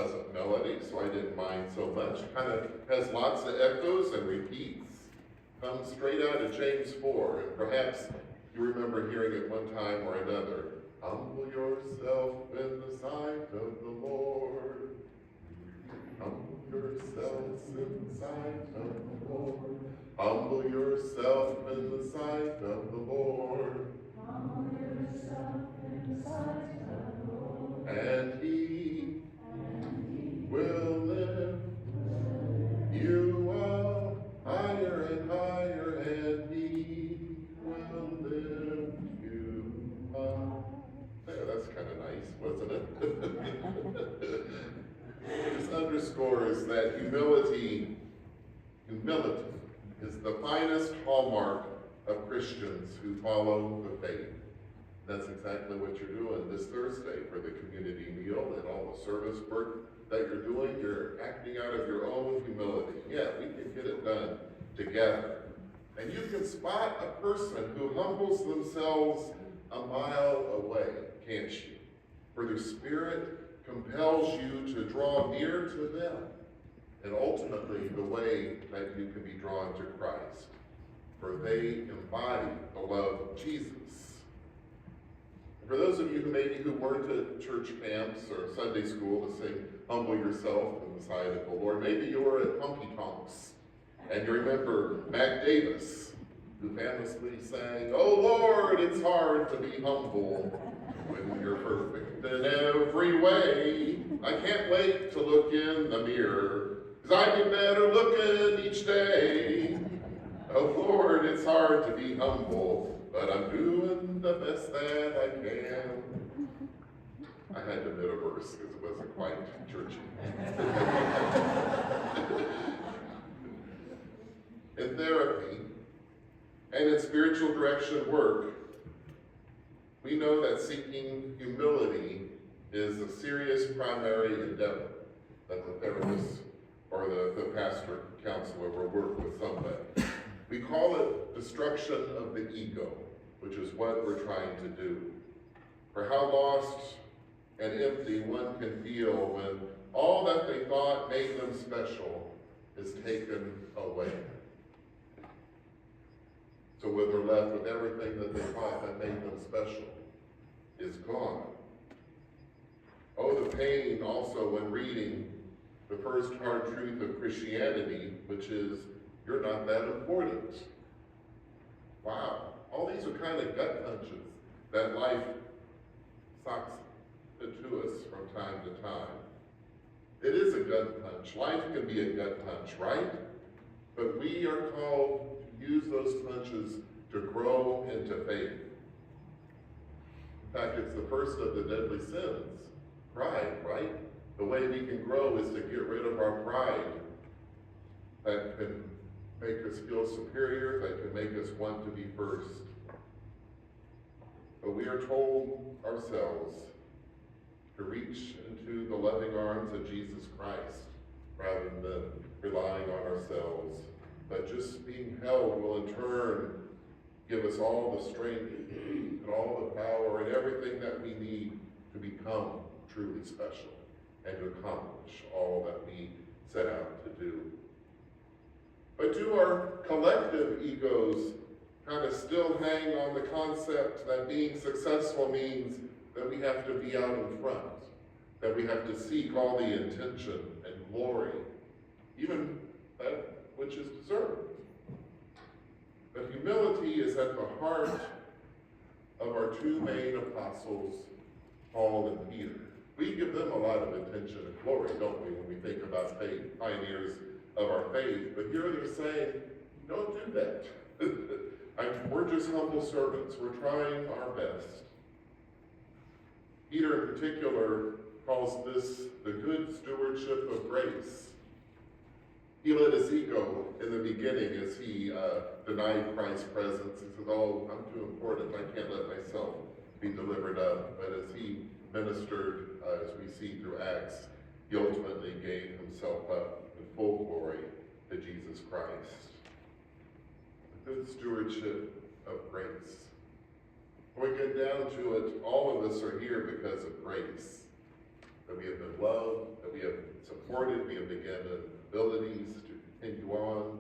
pleasant melody, so I didn't mind so much. Kind of has lots of echoes and repeats. Comes straight out of James 4, and perhaps you remember hearing it one time or another. Humble yourself in the sight of the Lord. Humble yourselves in the sight of the Lord. Humble yourself in the sight of the Lord. Humble yourself in the sight of the Lord. And he will lift you up higher and higher, and he will lift you up. There, that's kind of nice, wasn't it? This underscores that humility is the finest hallmark of Christians who follow the faith. That's exactly what you're doing this Thursday for the community meal and all the service work that you're doing. You're acting out of your own humility. Yeah, we can get it done together. And you can spot a person who humbles themselves a mile away, can't you? For their spirit compels you to draw near to them, and ultimately the way that you can be drawn to Christ, for they embody the love of Jesus. For those of you who weren't at church camps or Sunday school to sing Humble Yourself in the Sight of the Lord, maybe you were at Honky Tonks and you remember Mac Davis, who famously sang, "Oh Lord, it's hard to be humble when you're perfect in every way. I can't wait to look in the mirror, 'cause I get better looking each day. Oh Lord, it's hard to be humble, but I'm doing the best that I can." I had to admit a verse because it wasn't quite churchy. In therapy and in spiritual direction work, we know that seeking humility is a serious primary endeavor that the therapist or the pastor, counselor will work with somebody. We call it destruction of the ego, which is what we're trying to do. For how lost and empty one can feel when all that they thought made them special is taken away. So when they're left with everything that they thought that made them special is gone. Oh, the pain also when reading the first hard truth of Christianity, which is, you're not that important. Wow, all these are kind of gut punches that life socks to us from time to time. It is a gut punch. Life can be a gut punch, right? But we are called to use those punches to grow into faith. In fact, it's the first of the deadly sins, pride, right? The way we can grow is to get rid of our pride that can make us feel superior, that can make us want to be first. But we are told ourselves to reach into the loving arms of Jesus Christ rather than relying on ourselves. But just being held will in turn give us all the strength and all the power and everything that we need to become truly special and to accomplish all that we set out to do. But do our collective egos kind of still hang on the concept that being successful means that we have to be out in front, that we have to seek all the attention and glory, even that which is deserved? But humility is at the heart of our two main apostles, Paul and Peter. We give them a lot of attention and glory, don't we, when we think about faith, pioneers of our faith. But here they're saying, don't do that. We're just humble servants. We're trying our best. Peter in particular calls this the good stewardship of grace. He let his ego in the beginning as he denied Christ's presence. He said, oh, I'm too important. I can't let myself be delivered up. But as he ministered, as we see through Acts, he ultimately gave himself up in full glory to Jesus Christ. The good stewardship of grace. When we get down to it, all of us are here because of grace. That we have been loved, that we have supported, being given abilities to continue on.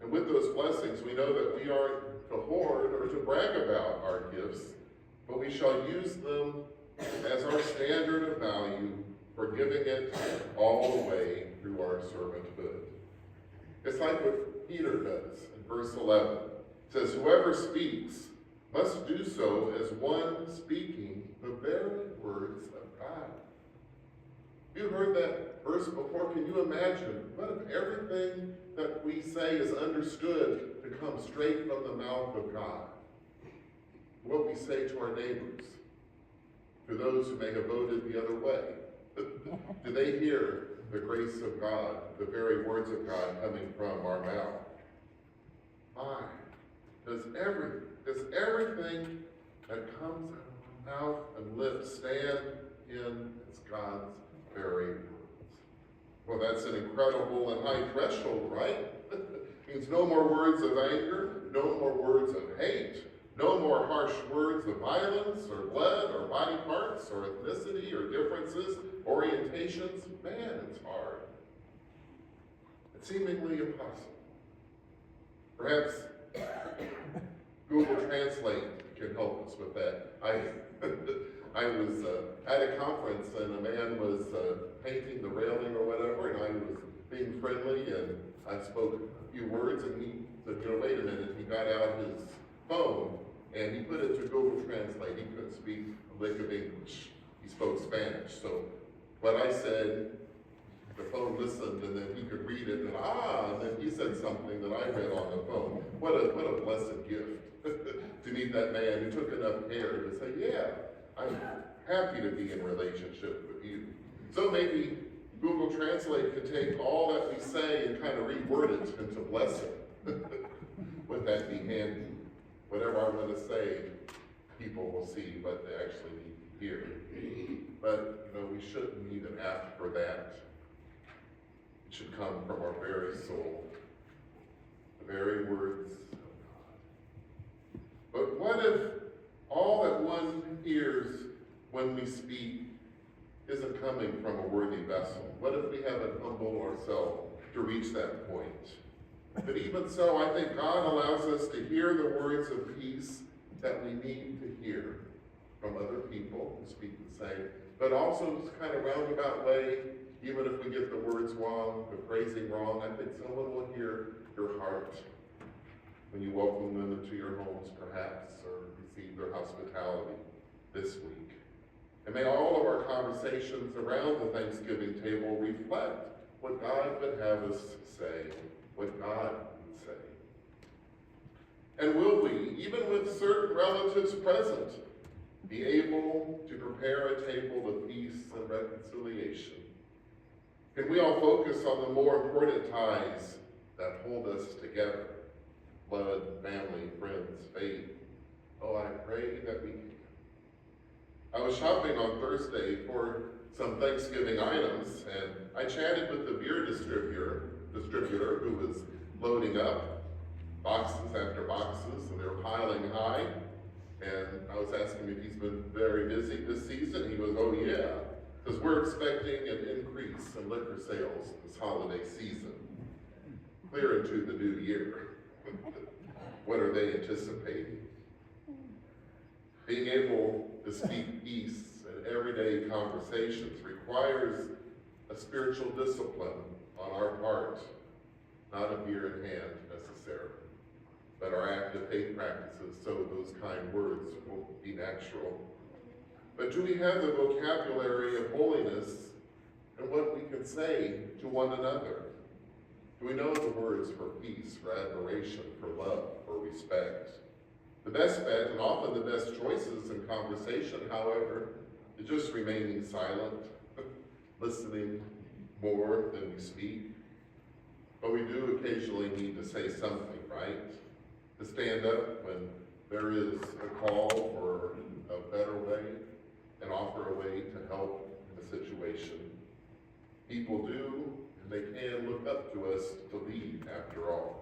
And with those blessings, we know that we aren't to hoard or to brag about our gifts, but we shall use them as our standard of value for giving it all away through our servanthood. It's like what Peter does in verse 11. It says, whoever speaks must do so as one speaking the very words of God. You heard that verse before. Can you imagine? What if everything that we say is understood to come straight from the mouth of God? What we say to our neighbors, to those who may have voted the other way. Do they hear the grace of God, the very words of God coming from our mouth? Why? Does everything that comes out of our mouth and lips stand in as God's very words? Well, that's an incredible and high threshold, right? Means no more words of anger, no more words of hate, no more harsh words of violence or blood or body parts or ethnicity or differences, orientations. Man, it's hard. It's seemingly impossible. Perhaps Google Translate can help us with that. I was at a conference and a man was painting the railing or whatever, and I was being friendly and I spoke a few words, and he said, wait a minute. He got out his phone and he put it to Google Translate. He couldn't speak a lick of English. He spoke Spanish. So what I said, the phone listened, and then he could read it, and then he said something that I read on the phone. What a blessed gift to meet that man who took enough care to say, yeah, I'm happy to be in relationship with you. So maybe Google Translate could take all that we say and kind of reword it into blessing. Would that be handy? Whatever I want to say, people will see what they actually need to hear. But, we shouldn't even ask for that. It should come from our very soul, the very words of God. But what if all that one hears when we speak isn't coming from a worthy vessel? What if we haven't humbled ourselves to reach that point? But even so, I think God allows us to hear the words of peace that we need to hear from other people who speak the same, but also in kind of roundabout way, even if we get the words wrong, the phrasing wrong, I think someone will hear your heart when you welcome them into your homes, perhaps, or receive their hospitality this week. And may all of our conversations around the Thanksgiving table reflect what God would have us say, what God would say. And will we, even with certain relatives present, be able to prepare a table of peace and reconciliation? Can we all focus on the more important ties that hold us together? Blood, family, friends, faith. Oh, I pray that we can. I was shopping on Thursday for some Thanksgiving items, and I chatted with the beer distributor who was loading up boxes after boxes, and they were piling high. And I was asking if he's been very busy this season. He goes, oh yeah, because we're expecting an increase in liquor sales this holiday season, clear into the new year. What are they anticipating? Being able to speak peace in everyday conversations requires a spiritual discipline on our part, not a beer in hand necessarily, but our active faith practices so those kind words will be natural. But do we have the vocabulary of holiness and what we can say to one another? Do we know the words for peace, for admiration, for love, for respect? The best bet, and often the best choices in conversation, however, is just remaining silent, listening more than we speak. But we do occasionally need to say something, right? To stand up when there is a call for a better way and offer a way to help in a situation. People do, and they can look up to us to lead after all.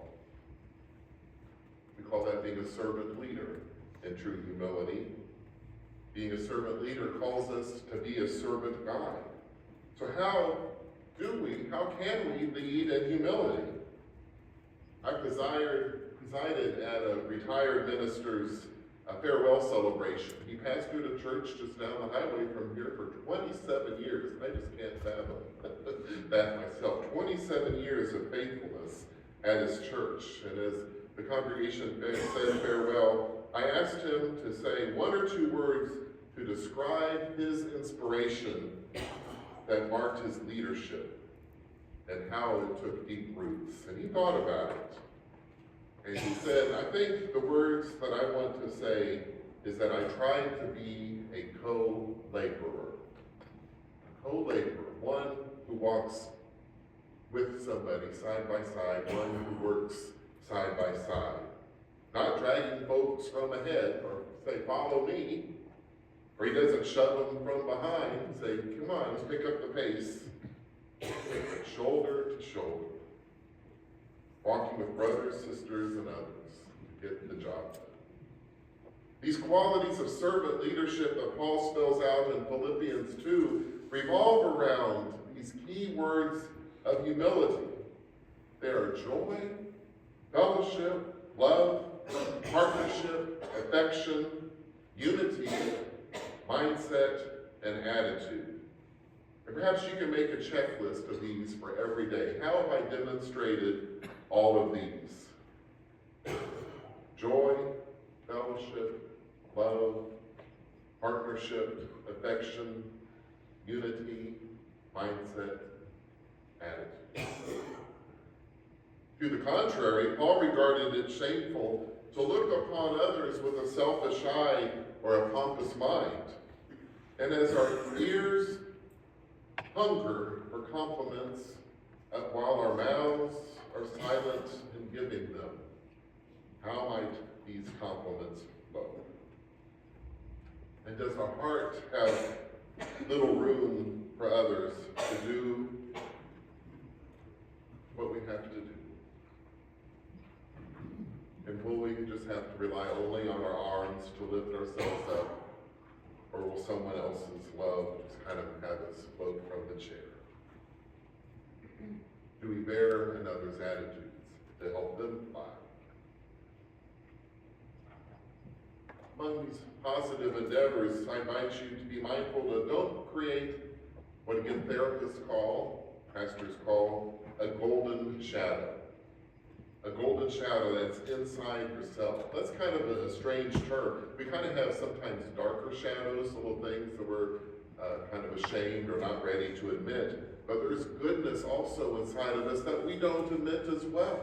We call that being a servant leader in true humility. Being a servant leader calls us to be a servant guide. So how can we lead in humility? I presided at a retired minister's farewell celebration. He pastored a church just down the highway from here for 27 years. I just can't fathom that myself. 27 years of faithfulness at his church. And as the congregation said farewell, I asked him to say one or two words to describe his inspiration that marked his leadership and how it took deep roots. And he thought about it. And he said, I think the words that I want to say is that I tried to be a co-laborer. Co-laborer, one who walks with somebody side by side, one who works side by side. Not dragging folks from ahead or say, follow me. Or he doesn't shove them from behind and say, come on, let's pick up the pace. Shoulder to shoulder. Walking with brothers, sisters, and others to get the job done. These qualities of servant leadership that Paul spells out in Philippians 2 revolve around these key words of humility. They are joy, fellowship, love, partnership, affection, unity, mindset, and attitude. And perhaps you can make a checklist of these for every day. How have I demonstrated all of these? Joy, fellowship, love, partnership, affection, unity, mindset, attitude. To the contrary, Paul regarded it shameful to look upon others with a selfish eye or a pompous mind. And as our ears hunger for compliments while our mouths are silent in giving them, how might these compliments flow? And does our heart have little room for others to do what we have to do? And will we just have to rely only on our arms to lift ourselves up? Or will someone else's love just kind of have us float from the chair? Do we bear another's attitudes to help them fly? Among these positive endeavors, I invite you to be mindful to don't create what again therapists call, pastors call, a golden shadow. A golden shadow that's inside yourself. That's kind of a strange term. We kind of have sometimes darker shadows, little things that we're kind of ashamed or not ready to admit. But there's goodness also inside of us that we don't admit as well.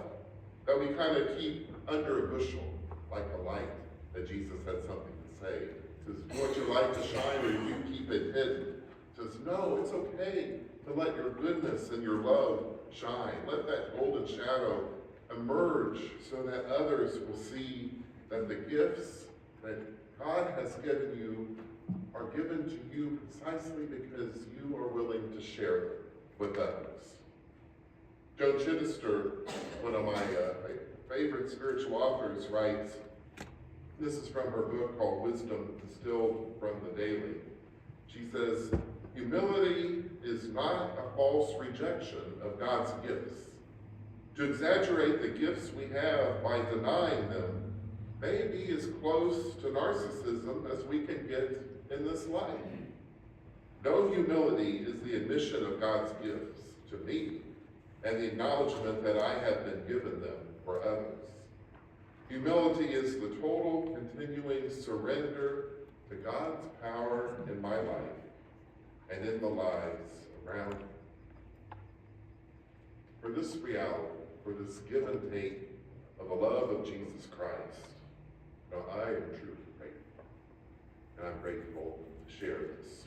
That we kind of keep under a bushel, like a light, that Jesus had something to say. He says, do you want your light to shine or do you keep it hidden? He says, no, it's okay to let your goodness and your love shine. Let that golden shadow emerge so that others will see that the gifts that God has given you are given to you precisely because you are willing to share them with others. Joan Chittister, one of my favorite spiritual authors, writes, this is from her book called Wisdom Distilled from the Daily. She says, humility is not a false rejection of God's gifts. To exaggerate the gifts we have by denying them may be as close to narcissism as we can get in this life. No, humility is the admission of God's gifts to me and the acknowledgement that I have been given them for others. Humility is the total, continuing surrender to God's power in my life and in the lives around me. For this reality, for this give and take of the love of Jesus Christ, now I am truly grateful. And I'm grateful to share this